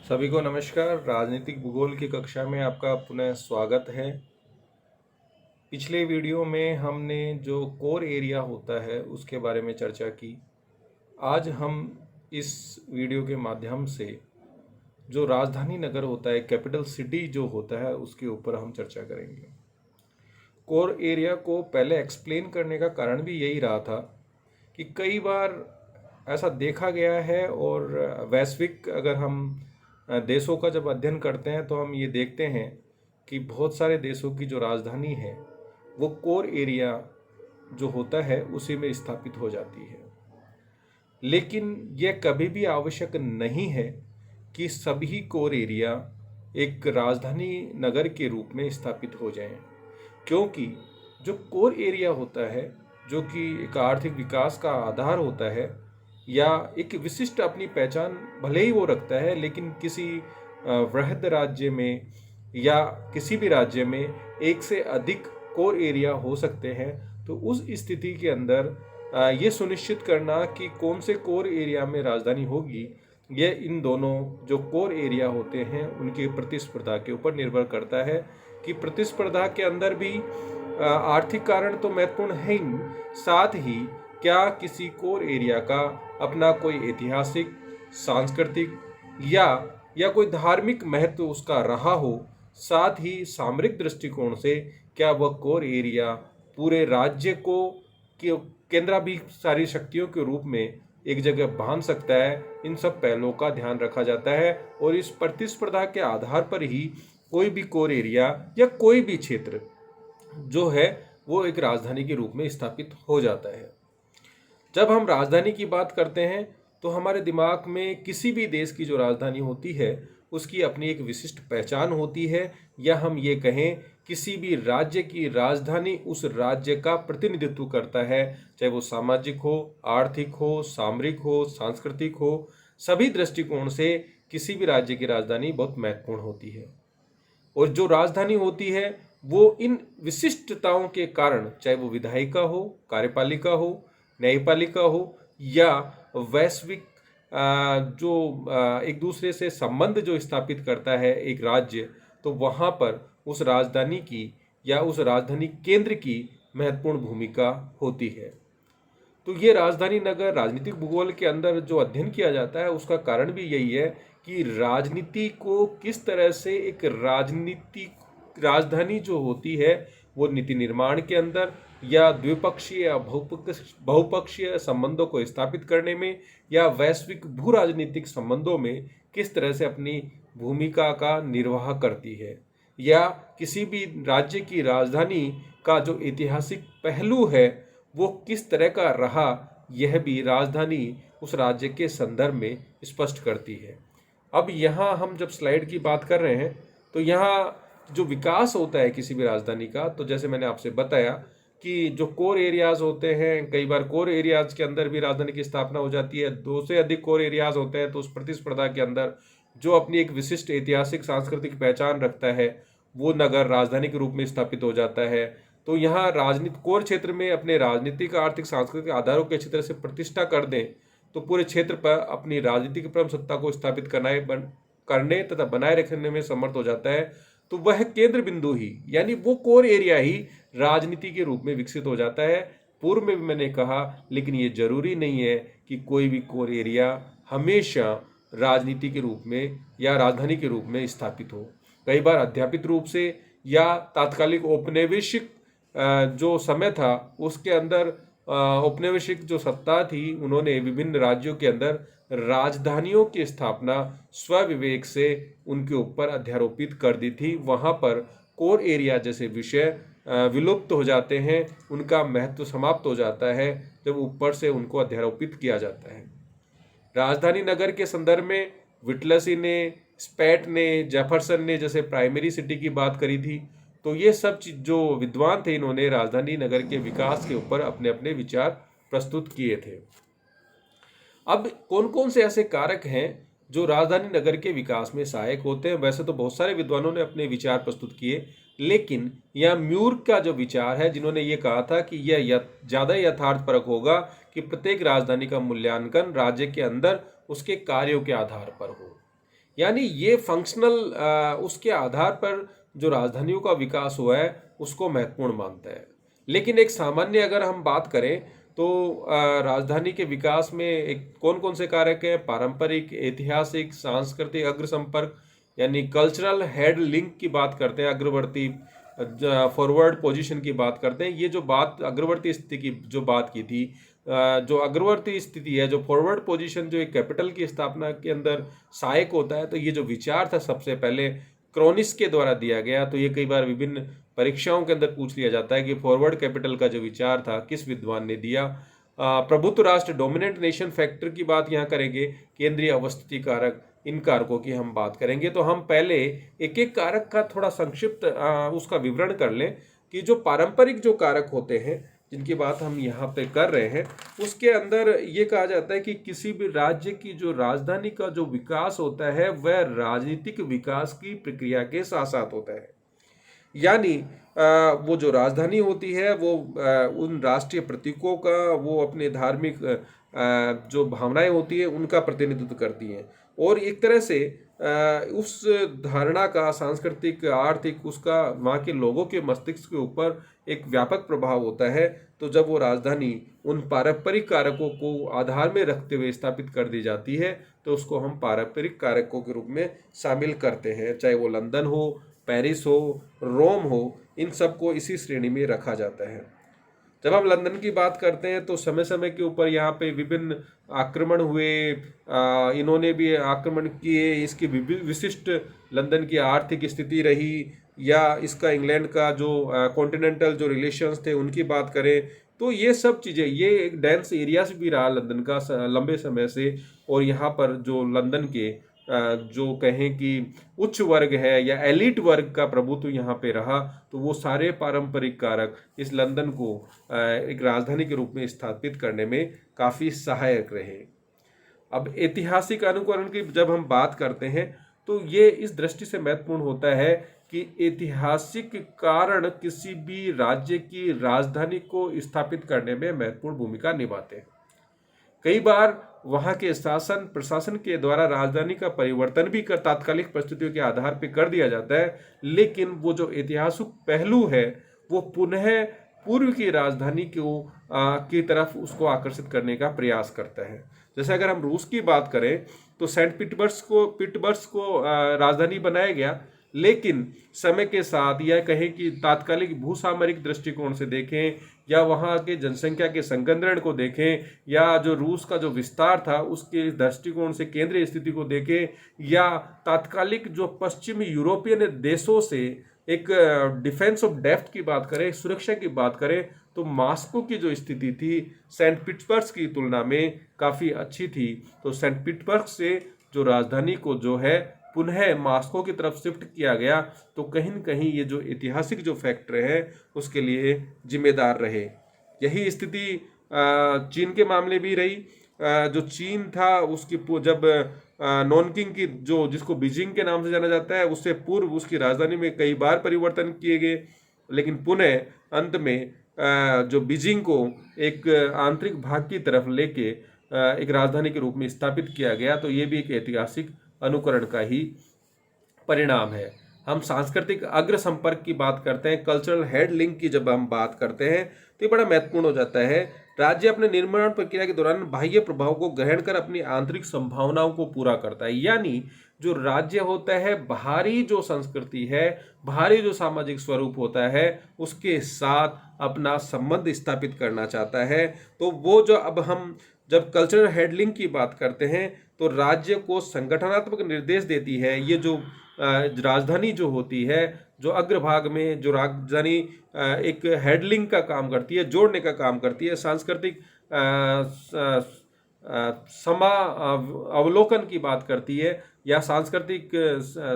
सभी को नमस्कार। राजनीतिक भूगोल की कक्षा में आपका पुनः स्वागत है। पिछले वीडियो में हमने जो कोर एरिया होता है उसके बारे में चर्चा की। आज हम इस वीडियो के माध्यम से जो राजधानी नगर होता है, कैपिटल सिटी जो होता है, उसके ऊपर हम चर्चा करेंगे। कोर एरिया को पहले एक्सप्लेन करने का कारण भी यही रहा था कि कई बार ऐसा देखा गया है और वैश्विक अगर हम देशों का जब अध्ययन करते हैं तो हम ये देखते हैं कि बहुत सारे देशों की जो राजधानी है वो कोर एरिया जो होता है उसी में स्थापित हो जाती है। लेकिन यह कभी भी आवश्यक नहीं है कि सभी कोर एरिया एक राजधानी नगर के रूप में स्थापित हो जाएं, क्योंकि जो कोर एरिया होता है, जो कि एक आर्थिक विकास का आधार होता है या एक विशिष्ट अपनी पहचान भले ही वो रखता है, लेकिन किसी वृहद राज्य में या किसी भी राज्य में एक से अधिक कोर एरिया हो सकते हैं। तो उस स्थिति के अंदर ये सुनिश्चित करना कि कौन से कोर एरिया में राजधानी होगी, यह इन दोनों जो कोर एरिया होते हैं उनकी प्रतिस्पर्धा के ऊपर निर्भर करता है कि प्रतिस्पर्धा के अंदर भी आर्थिक कारण तो महत्वपूर्ण है ही, साथ ही क्या किसी कोर एरिया का अपना कोई ऐतिहासिक, सांस्कृतिक या कोई धार्मिक महत्व उसका रहा हो, साथ ही सामरिक दृष्टिकोण से क्या वह कोर एरिया पूरे राज्य को केंद्राभिसारी शक्तियों के रूप में एक जगह बांध सकता है। इन सब पहलुओं का ध्यान रखा जाता है और इस प्रतिस्पर्धा के आधार पर ही कोई भी कोर एरिया या कोई भी क्षेत्र जो है वो एक राजधानी के रूप में स्थापित हो जाता है। जब हम राजधानी की बात करते हैं तो हमारे दिमाग में किसी भी देश की जो राजधानी होती है उसकी अपनी एक विशिष्ट पहचान होती है, या हम ये कहें किसी भी राज्य की राजधानी उस राज्य का प्रतिनिधित्व करता है, चाहे वो सामाजिक हो, आर्थिक हो, सामरिक हो, सांस्कृतिक हो। सभी दृष्टिकोण से किसी भी राज्य की राजधानी बहुत महत्वपूर्ण होती है और जो राजधानी होती है वो इन विशिष्टताओं के कारण, चाहे वो विधायिका हो, कार्यपालिका हो, न्यायपालिका हो या वैश्विक जो एक दूसरे से संबंध जो स्थापित करता है एक राज्य, तो वहाँ पर उस राजधानी की या उस राजधानी केंद्र की महत्वपूर्ण भूमिका होती है। तो ये राजधानी नगर राजनीतिक भूगोल के अंदर जो अध्ययन किया जाता है उसका कारण भी यही है कि राजनीति को किस तरह से एक राजधानी जो होती है वो नीति निर्माण के अंदर या द्विपक्षीय या बहुपक्षीय संबंधों को स्थापित करने में या वैश्विक भू राजनीतिक संबंधों में किस तरह से अपनी भूमिका का निर्वाह करती है, या किसी भी राज्य की राजधानी का जो ऐतिहासिक पहलू है वो किस तरह का रहा, यह भी राजधानी उस राज्य के संदर्भ में स्पष्ट करती है। अब यहाँ हम जब स्लाइड की बात कर रहे हैं तो यहाँ जो विकास होता है किसी भी राजधानी का, तो जैसे मैंने आपसे बताया कि जो कोर एरियाज होते हैं, कई बार कोर एरियाज के अंदर भी राजधानी की स्थापना हो जाती है। दो से अधिक कोर एरियाज होते हैं तो उस प्रतिस्पर्धा के अंदर जो अपनी एक विशिष्ट ऐतिहासिक सांस्कृतिक पहचान रखता है वो नगर राजधानी के रूप में स्थापित हो जाता है। तो यहाँ राजनीति कोर क्षेत्र में अपने राजनीतिक, आर्थिक, सांस्कृतिक आधारों के क्षेत्र से प्रतिष्ठा कर दें तो पूरे क्षेत्र पर अपनी राजनीतिक परम सत्ता को स्थापित करने तथा बनाए रखने में समर्थ हो जाता है। तो वह केंद्र बिंदु ही, यानी वो कोर एरिया ही राजनीति के रूप में विकसित हो जाता है। पूर्व में भी मैंने कहा, लेकिन ये जरूरी नहीं है कि कोई भी कोर एरिया हमेशा राजनीति के रूप में या राजधानी के रूप में स्थापित हो। कई बार अध्यापित रूप से या तात्कालिक औपनिवेशिक जो समय था उसके अंदर औपनिवेशिक जो सत्ता थी उन्होंने विभिन्न राज्यों के अंदर राजधानियों की स्थापना स्वविवेक से उनके ऊपर अध्यारोपित कर दी थी। वहाँ पर कोर एरिया जैसे विषय विलुप्त हो जाते हैं, उनका महत्व समाप्त हो जाता है जब ऊपर से उनको अध्यारोपित किया जाता है। राजधानी नगर के संदर्भ में विटलसी ने, स्पैट ने, जेफरसन ने जैसे प्राइमरी सिटी की बात करी थी। तो ये सब जो विद्वान थे इन्होंने राजधानी नगर के विकास के ऊपर अपने अपने विचार प्रस्तुत किए थे। अब कौन कौन से ऐसे कारक हैं जो राजधानी नगर के विकास में सहायक होते हैं? वैसे तो बहुत सारे विद्वानों ने अपने विचार प्रस्तुत किए, लेकिन यह म्यूर का जो विचार है, जिन्होंने ये कहा था कि यह ज़्यादा यथार्थपरक होगा कि प्रत्येक राजधानी का मूल्यांकन राज्य के अंदर उसके कार्यों के आधार पर हो। यानी ये फंक्शनल उसके आधार पर जो राजधानियों का विकास हुआ है उसको महत्वपूर्ण मानता है। लेकिन एक सामान्य अगर हम बात करें तो राजधानी के विकास में एक कौन कौन से कारक हैं? पारंपरिक, ऐतिहासिक, सांस्कृतिक अग्र संपर्क यानी कल्चरल हेड लिंक की बात करते हैं, अग्रवर्ती फॉरवर्ड पोजीशन की बात करते हैं। ये जो बात अग्रवर्ती स्थिति की जो बात की थी, जो अग्रवर्ती स्थिति है, जो फॉरवर्ड पोजीशन जो एक कैपिटल की स्थापना के अंदर सहायक होता है, तो ये जो विचार था सबसे पहले क्रोनिस के द्वारा दिया गया। तो ये कई बार विभिन्न परीक्षाओं के अंदर पूछ लिया जाता है कि फॉरवर्ड कैपिटल का जो विचार था किस विद्वान ने दिया। प्रभुत्व राष्ट्र डोमिनेंट नेशन फैक्टर की बात यहाँ करेंगे, केंद्रीय अवस्थिति कारक, इन कारकों की हम बात करेंगे। तो हम पहले एक एक कारक का थोड़ा संक्षिप्त उसका विवरण कर लें कि जो पारंपरिक जो कारक होते हैं जिनकी बात हम यहाँ पे कर रहे हैं, उसके अंदर ये कहा जाता है कि किसी भी राज्य की जो राजधानी का जो विकास होता है वह राजनीतिक विकास की प्रक्रिया के साथ साथ होता है। यानी वो जो राजधानी होती है वो उन राष्ट्रीय प्रतीकों का, वो अपने धार्मिक जो भावनाएं होती है उनका प्रतिनिधित्व करती हैं, और एक तरह से उस धारणा का सांस्कृतिक, आर्थिक, उसका वहाँ के लोगों के मस्तिष्क के ऊपर एक व्यापक प्रभाव होता है। तो जब वो राजधानी उन पारंपरिक कारकों को आधार में रखते हुए स्थापित कर दी जाती है तो उसको हम पारंपरिक कारकों के रूप में शामिल करते हैं, चाहे वो लंदन हो, पेरिस हो, रोम हो, इन सब को इसी श्रेणी में रखा जाता है। जब हम लंदन की बात करते हैं तो समय समय के ऊपर यहाँ पे विभिन्न आक्रमण हुए, इन्होंने भी आक्रमण किए, इसकी विशिष्ट लंदन की आर्थिक स्थिति रही, या इसका इंग्लैंड का जो कॉन्टिनेंटल जो रिलेशंस थे उनकी बात करें, तो ये सब चीज़ें, ये एक डेंस एरिया से भी रहा लंदन का लंबे समय से। और यहाँ पर जो लंदन के जो कहें कि उच्च वर्ग है या एलिट वर्ग का प्रभुत्व यहाँ पे रहा, तो वो सारे पारंपरिक कारक इस लंदन को एक राजधानी के रूप में स्थापित करने में काफ़ी सहायक रहे। अब ऐतिहासिक अनुकरण की जब हम बात करते हैं तो ये इस दृष्टि से महत्वपूर्ण होता है कि ऐतिहासिक कारण किसी भी राज्य की राजधानी को स्थापित करने में महत्वपूर्ण भूमिका निभाते हैं। कई बार वहां के शासन प्रशासन के द्वारा राजधानी का परिवर्तन भी कर तात्कालिक परिस्थितियों के आधार पर कर दिया जाता है, लेकिन वो जो ऐतिहासिक पहलू है वो पुनः पूर्व की राजधानी को की तरफ उसको आकर्षित करने का प्रयास करता है। जैसे अगर हम रूस की बात करें तो सेंट पीटर्सबर्ग को राजधानी बनाया गया, लेकिन समय के साथ, या कहें कि तात्कालिक भूसामरिक दृष्टिकोण से देखें, या वहाँ के जनसंख्या के संकेंद्रण को देखें, या जो रूस का जो विस्तार था उसके दृष्टिकोण से केंद्रीय स्थिति को देखें, या तात्कालिक जो पश्चिमी यूरोपियन देशों से एक डिफेंस ऑफ डेप्थ की बात करें, सुरक्षा की बात करें, तो मॉस्को की जो स्थिति थी सेंट पीटर्सबर्ग की तुलना में काफ़ी अच्छी थी। तो सेंट पीटर्सबर्ग से जो राजधानी को जो है पुनः मॉस्को की तरफ शिफ्ट किया गया, तो कहीं न कहीं ये जो ऐतिहासिक जो फैक्टर है उसके लिए जिम्मेदार रहे। यही स्थिति चीन के मामले भी रही। जो चीन था उसकी जब नॉनकिंग की जो जिसको बीजिंग के नाम से जाना जाता है, उससे पूर्व उसकी राजधानी में कई बार परिवर्तन किए गए, लेकिन पुनः अंत में जो बीजिंग को एक आंतरिक भाग की तरफ लेके एक राजधानी के रूप में स्थापित किया गया। तो ये भी एक ऐतिहासिक अनुकरण का ही परिणाम है। हम सांस्कृतिक अग्र संपर्क की बात करते हैं, कल्चरल हेड लिंक की जब हम बात करते हैं तो ये बड़ा महत्वपूर्ण हो जाता है। राज्य अपने निर्माण प्रक्रिया के दौरान बाह्य प्रभाव को ग्रहण कर अपनी आंतरिक संभावनाओं को पूरा करता है। यानी जो राज्य होता है, बाहरी जो संस्कृति है, बाहरी जो सामाजिक स्वरूप होता है, उसके साथ अपना संबंध स्थापित करना चाहता है। तो वो जो अब हम जब कल्चरल हेडलिंग की बात करते हैं तो राज्य को संगठनात्मक निर्देश देती है। ये जो राजधानी जो होती है, जो अग्रभाग में जो राजधानी एक हेडलिंग का काम करती है, जोड़ने का काम करती है, सांस्कृतिक समा अवलोकन की बात करती है, या सांस्कृतिक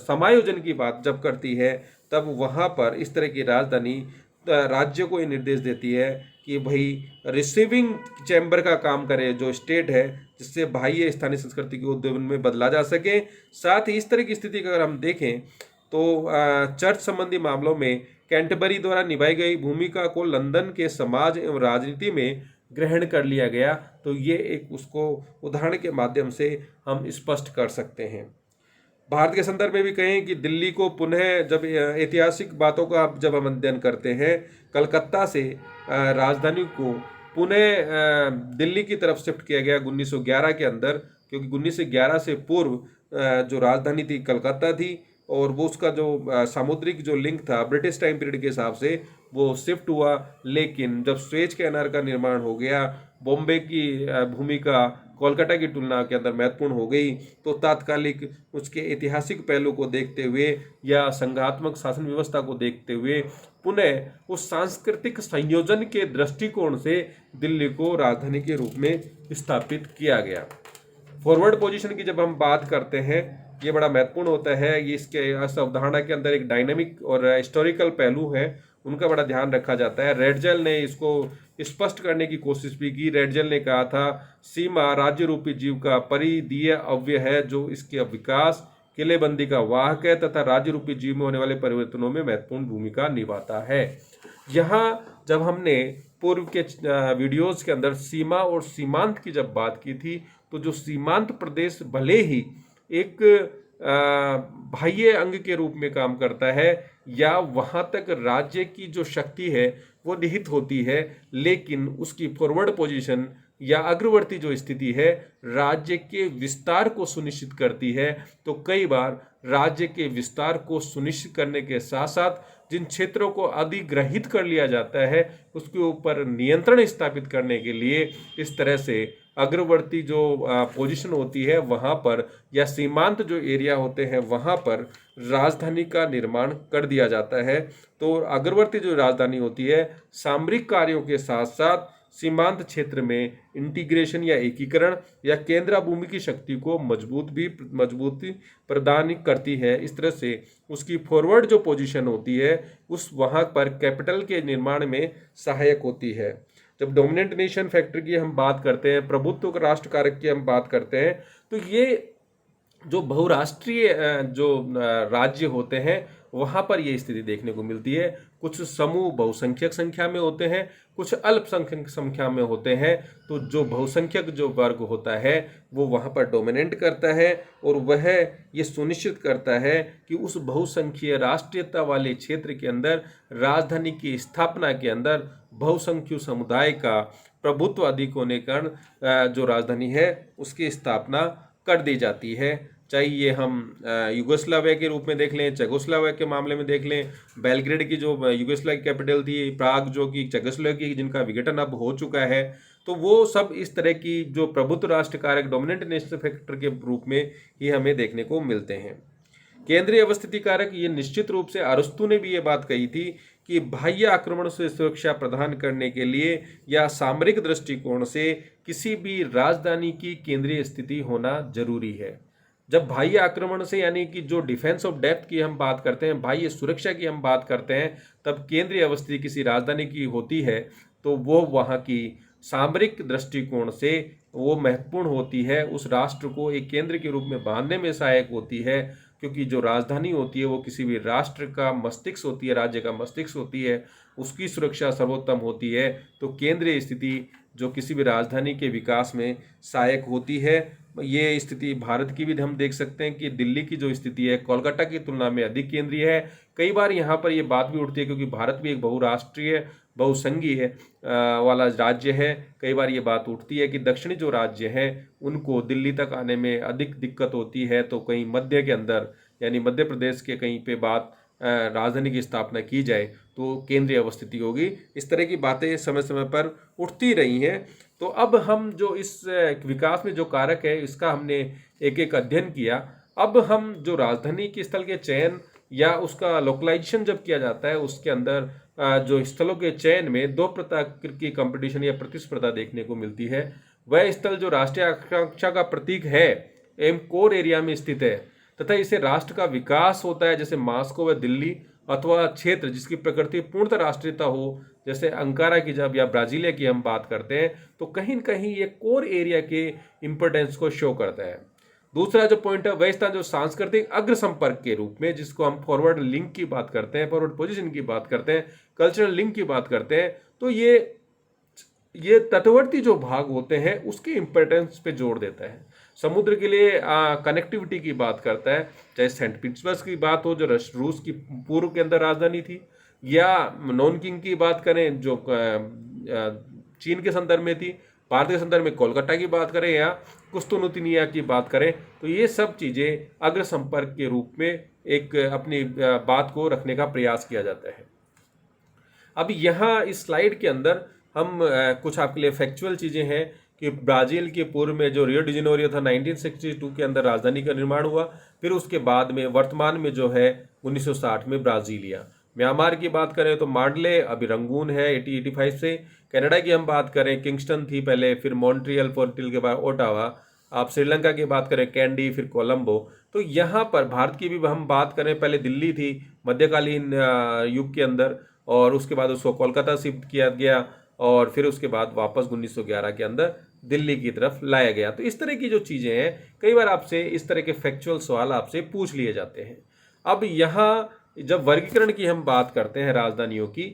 समायोजन की बात जब करती है, तब वहाँ पर इस तरह की राजधानी राज्य को ये निर्देश देती है कि भाई रिसीविंग चैम्बर का काम करे जो स्टेट है, जिससे बाह्य स्थानीय संस्कृति के उद्योग में बदला जा सके। साथ ही इस तरह की स्थिति का अगर हम देखें तो चर्च संबंधी मामलों में कैंटरबरी द्वारा निभाई गई भूमिका को लंदन के समाज एवं राजनीति में ग्रहण कर लिया गया। तो ये एक उसको उदाहरण के माध्यम से हम स्पष्ट कर सकते हैं। भारत के संदर्भ में भी कहें कि दिल्ली को पुनः, जब ऐतिहासिक बातों का जब हम अध्ययन करते हैं, कलकत्ता से राजधानी को पुनः दिल्ली की तरफ शिफ्ट किया गया 1911 के अंदर, क्योंकि 1911 से पूर्व जो राजधानी थी कलकत्ता थी, और वो उसका जो सामुद्रिक जो लिंक था ब्रिटिश टाइम पीरियड के हिसाब से वो शिफ्ट हुआ। लेकिन जब स्वेज कैनाल का निर्माण हो गया, बॉम्बे की भूमिका कोलकाता की तुलना के अंदर महत्वपूर्ण हो गई, तो तात्कालिक उसके ऐतिहासिक पहलू को देखते हुए या संघात्मक शासन व्यवस्था को देखते हुए पुनः उस सांस्कृतिक संयोजन के दृष्टिकोण से दिल्ली को राजधानी के रूप में स्थापित किया गया। फॉरवर्ड पोजीशन की जब हम बात करते हैं, ये बड़ा महत्वपूर्ण होता है। ये इसके इस अवधारणा के अंदर एक डायनेमिक और हिस्टोरिकल पहलू है, उनका बड़ा ध्यान रखा जाता है। रेडजेल ने इसको स्पष्ट करने की कोशिश भी की। रेडजेल ने कहा था, सीमा राज्य रूपी जीव का परिधीय अव्यय है जो इसके विकास, किलेबंदी का वाहक है तथा राज्य रूपी जीव में होने वाले परिवर्तनों में महत्वपूर्ण भूमिका निभाता है। यहाँ जब हमने पूर्व के वीडियोस के अंदर सीमा और सीमांत की जब बात की थी, तो जो सीमांत प्रदेश भले ही एक बाह्य अंग के रूप में काम करता है या वहाँ तक राज्य की जो शक्ति है वो निहित होती है, लेकिन उसकी फॉरवर्ड पोजीशन या अग्रवर्ती जो स्थिति है राज्य के विस्तार को सुनिश्चित करती है। तो कई बार राज्य के विस्तार को सुनिश्चित करने के साथ साथ जिन क्षेत्रों को अधिग्रहित कर लिया जाता है उसके ऊपर नियंत्रण स्थापित करने के लिए इस तरह से अग्रवर्ती जो पोजीशन होती है वहाँ पर, या सीमांत जो एरिया होते हैं वहाँ पर राजधानी का निर्माण कर दिया जाता है। तो अग्रवर्ती जो राजधानी होती है सामरिक कार्यों के साथ साथ सीमांत क्षेत्र में इंटीग्रेशन या एकीकरण या केंद्र भूमि की शक्ति को मजबूती प्रदान करती है। इस तरह से उसकी फॉरवर्ड जो पोजीशन होती है उस वहाँ पर कैपिटल के निर्माण में सहायक होती है। जब डोमिनेंट नेशन फैक्टर की हम बात करते हैं, प्रभुत्व राष्ट्र कारक की हम बात करते हैं, तो ये जो बहुराष्ट्रीय जो राज्य होते हैं वहाँ पर ये स्थिति देखने को मिलती है। कुछ समूह बहुसंख्यक संख्या में होते हैं, कुछ अल्पसंख्यक संख्या में होते हैं। तो जो बहुसंख्यक जो वर्ग होता है वो वहाँ पर डोमिनेट करता है और वह ये सुनिश्चित करता है कि उस बहुसंख्यक राष्ट्रीयता वाले क्षेत्र के अंदर राजधानी की स्थापना के अंदर बहुसंख्यक समुदाय का प्रभुत्व अधिक होने के कारण जो राजधानी है उसकी स्थापना कर दी जाती है। चाहे ये हम युगोस्लाविया के रूप में देख लें, चेकोस्लोवाकिया के मामले में देख लें, बेलग्रेड की जो युगोस्लाविया की कैपिटल थी, प्राग जो कि चेकोस्लोवाकिया की जिनका विघटन अब हो चुका है, तो वो सब इस तरह की जो प्रभुत्व राष्ट्र कारक डोमिनेंट नेशनल फैक्टर के रूप में ही हमें देखने को मिलते हैं। केंद्रीय अवस्थिति कारक, ये निश्चित रूप से अरस्तु ने भी ये बात कही थी कि बाह्य आक्रमण से सुरक्षा प्रदान करने के लिए या सामरिक दृष्टिकोण से किसी भी राजधानी की केंद्रीय स्थिति होना जरूरी है। जब बाह्य आक्रमण से यानी कि जो डिफेंस ऑफ डेप्थ की हम बात करते हैं, बाह्य सुरक्षा की हम बात करते हैं, तब केंद्रीय अवस्थिति किसी राजधानी की होती है तो वो वहाँ की सामरिक दृष्टिकोण से वो महत्वपूर्ण होती है, उस राष्ट्र को एक केंद्र के रूप में बांधने में सहायक होती है। क्योंकि जो राजधानी होती है वो किसी भी राष्ट्र का मस्तिष्क होती है, राज्य का मस्तिष्क होती है, उसकी सुरक्षा सर्वोत्तम होती है। तो केंद्रीय स्थिति जो किसी भी राजधानी के विकास में सहायक होती है। ये स्थिति भारत की भी हम देख सकते हैं कि दिल्ली की जो स्थिति है कोलकाता की तुलना में अधिक केंद्रीय है। कई बार यहाँ पर ये बात भी उठती है क्योंकि भारत भी एक बहुराष्ट्रीय बहुसंघीय वाला राज्य है। कई बार ये बात उठती है कि दक्षिणी जो राज्य हैं उनको दिल्ली तक आने में अधिक दिक्कत होती है, तो कहीं मध्य के अंदर यानी मध्य प्रदेश के कहीं पे बात राजधानी की स्थापना की जाए तो केंद्रीय अवस्थिति होगी। इस तरह की बातें समय समय पर उठती रही हैं। तो अब हम जो इस विकास में जो कारक है इसका हमने एक एक अध्ययन किया। अब हम जो राजधानी के स्थल के चयन या उसका लोकलाइजेशन जब किया जाता है उसके अंदर जो स्थलों के चयन में दो प्रकार की कंपटीशन या प्रतिस्पर्धा देखने को मिलती है। वह स्थल जो राष्ट्रीय आकांक्षा का प्रतीक है एवं कोर एरिया में स्थित है तथा इसे राष्ट्र का विकास होता है, जैसे मास्को व दिल्ली, अथवा क्षेत्र जिसकी प्रकृति पूर्णतः राष्ट्रीयता हो जैसे अंकारा की जब या ब्राजीलिया की हम बात करते हैं, तो कहीं न कहीं ये कोर एरिया के इंपोर्टेंस को शो करता है। दूसरा जो पॉइंट है वह स्थान जो सांस्कृतिक अग्र संपर्क के रूप में, जिसको हम फॉरवर्ड लिंक की बात करते हैं, फॉरवर्ड पोजीशन की बात करते हैं, कल्चरल लिंक की बात करते हैं, तो ये तटवर्ती जो भाग होते हैं उसके इंपोर्टेंस पे जोर देता है। समुद्र के लिए कनेक्टिविटी की बात करता है, चाहे सेंट पीटर्सबर्ग की बात हो जो रूस की पूर्व के अंदर राजधानी थी, या नॉनकिंग की बात करें जो चीन के संदर्भ में थी, भारत के संदर्भ में कोलकाता की बात करें, या कुस्तुनुतिनिया की बात करें, तो ये सब चीज़ें अग्र संपर्क के रूप में एक अपनी बात को रखने का प्रयास किया जाता है। अब यहाँ इस स्लाइड के अंदर हम कुछ आपके लिए फैक्चुअल चीज़ें हैं कि ब्राज़ील के पूर्व में जो रियो डी जेनेरियो था 1962 के अंदर राजधानी का निर्माण हुआ, फिर उसके बाद में वर्तमान में जो है 1960 में ब्राज़ीलिया। म्यांमार की बात करें तो मांडले, अभी रंगून है 80-85 से। कनाडा की हम बात करें किंगस्टन थी पहले, फिर मॉन्ट्रियल, पोर्टल के बाद ओटावा। आप श्रीलंका की बात करें कैंडी, फिर कोलंबो। तो यहाँ पर भारत की भी हम बात करें, पहले दिल्ली थी मध्यकालीन युग के अंदर, और उसके बाद उसको कोलकाता शिफ्ट किया गया, और फिर उसके बाद वापस 1911 के अंदर दिल्ली की तरफ लाया गया। तो इस तरह की जो चीज़ें हैं, कई बार आपसे इस तरह के फैक्चुअल सवाल आपसे पूछ लिए जाते हैं। अब यहाँ जब वर्गीकरण की हम बात करते हैं राजधानियों की,